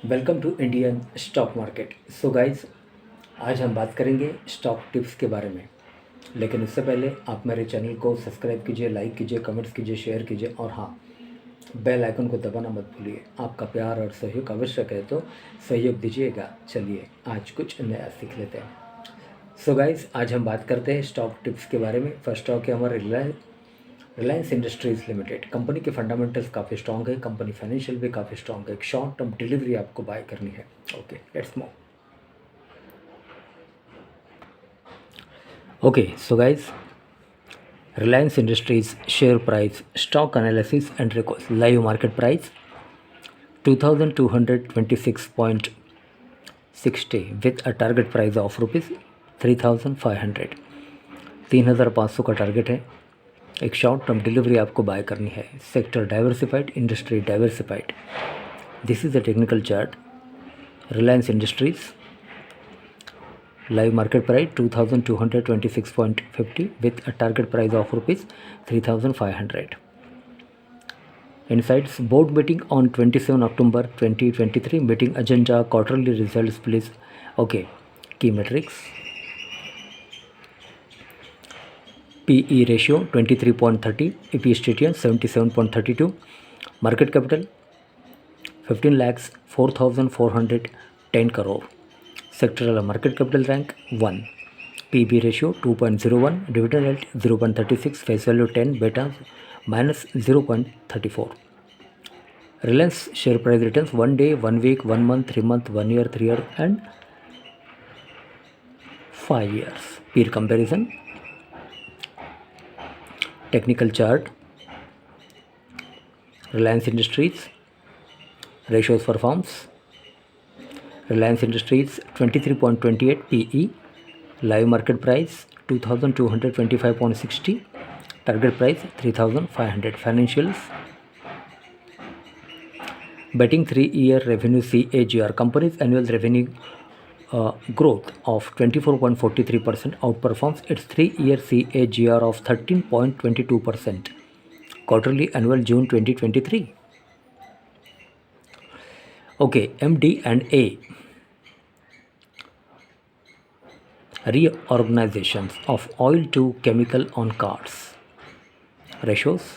Welcome to Indian stock market. So guys, आज हम बात करेंगे स्टॉक टिप्स के बारे में। लेकिन उससे पहले आप मेरे चैनल को सब्सक्राइब कीजिए, लाइक कीजिए, कमेंट्स कीजिए, शेयर कीजिए और हाँ, बेल आइकन को दबाना मत भूलिए। आपका प्यार और सहयोग आवश्यक है, तो सहयोग दीजिएगा। चलिए आज कुछ नया सीख लेते हैं। सो गाइस, आज हम बात करते हैं स्टॉक टिप्स के बारे में। फर्स्ट स्टॉक है हमारा रिलायंस इंडस्ट्रीज़ लिमिटेड। कंपनी के फंडामेंटल्स काफ़ी स्ट्रॉन्ग है, कंपनी फाइनेंशियल भी काफ़ी स्ट्रॉन्ग है। एक शॉर्ट टर्म डिलीवरी आपको बाय करनी है। Okay, let's move. Okay, so guys, Reliance industries share price, stock analysis and records. Live market price 2226.60 with a target price of ₹3500। 3500 का टारगेट है। एक शॉर्ट टर्म डिलीवरी आपको बाय करनी है। Sector diversified, industry diversified. This is the technical chart. Reliance industries live market price 2226.50 with a target price of ₹3500. Insights: board meeting on 27 October 2023. Meeting agenda, quarterly results please. Okay, key metrics: PE ratio 23.30, EPS 77.32, market capital 15,04,410 crore. Sectoral market capital rank 1, PB ratio 2.01, dividend yield 0.36, face value 10, beta minus 0.34. Reliance share price returns 1 day, 1 week, 1 month, 3 month, 1 year, 3 year and 5 years. Peer comparison. Technical chart. Reliance Industries ratios for firms. Reliance Industries 23.28 PE, live market price 2225.60, target price 3500. Financials: betting 3-year revenue CAGR, company's annual revenue growth of 24.43% outperforms its 3-year CAGR of 13.22%. Quarterly annual June 2023. Okay, MD&A. Reorganizations of oil to chemical on cards. Ratios: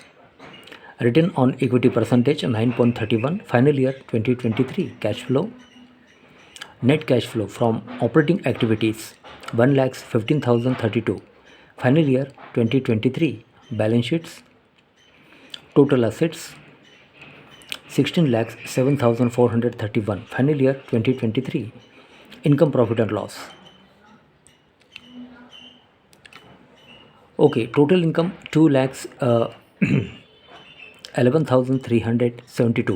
return on equity percentage 9.31, final year 2023. Cash flow: net cash flow from operating activities 1,15,032, final year 2023. Balance sheets: total assets 16,07,431, final year 2023. Income, profit and loss. Okay, total income 2,11,372.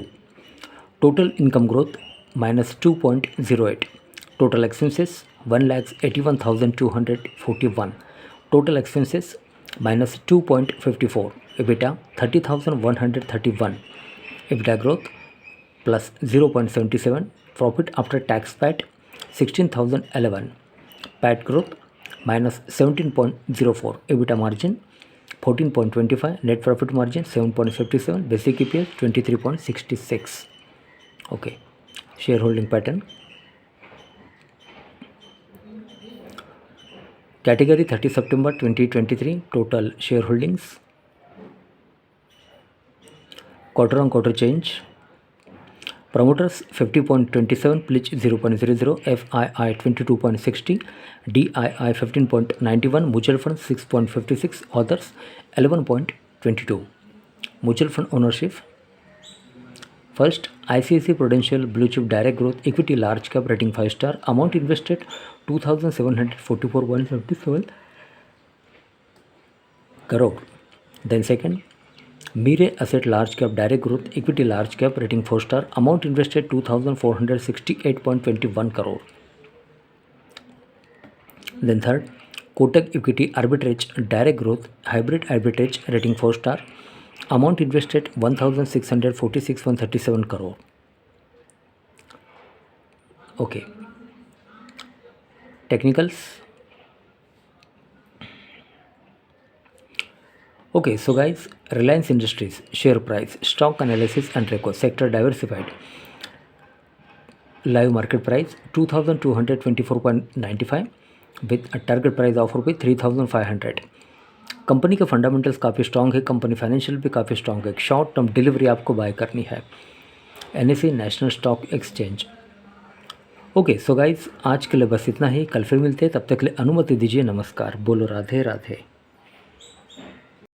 Total income growth minus 2.08. Total expenses 1,81,241. Total expenses minus 2.54. EBITDA 30,131. EBITDA growth plus 0.77. Profit after tax PAT 16,011. PAT growth minus 17.04. EBITDA margin 14.25. Net profit margin 7.57. Basic EPS 23.66. Okay, shareholding pattern. Category 30 September 2023. Total shareholdings. Quarter on quarter change. Promoters 50.27, pledge 0.00, FII 22.60, DII 15.91, mutual fund 6.56, others 11.22. Mutual fund ownership: first, ICICI Prudential Blue Chip Direct Growth Equity Large Cap, rating 5 star, amount invested 2,744.77 crore. Then second, Mire Asset Large Cap Direct Growth Equity Large Cap, rating 4 star, amount invested 2,468.21 crore. Then third, Kotak Equity Arbitrage Direct Growth Hybrid Arbitrage, rating 4 star, amount invested 1,646.37 crore. Okay, technicals. Okay, so guys, Reliance Industries share price, stock analysis and record, sector diversified. Live market price 2224.95 with a target price of रुपये 3500। Company के fundamentals काफ़ी strong है, company financial भी काफ़ी strong है। Short term delivery आपको bye करनी है, NSE national stock exchange. Okay so guys, आज के लिए बस इतना ही। कल फिर मिलते हैं, तब तक के लिए अनुमति दीजिए। नमस्कार। बोलो राधे राधे।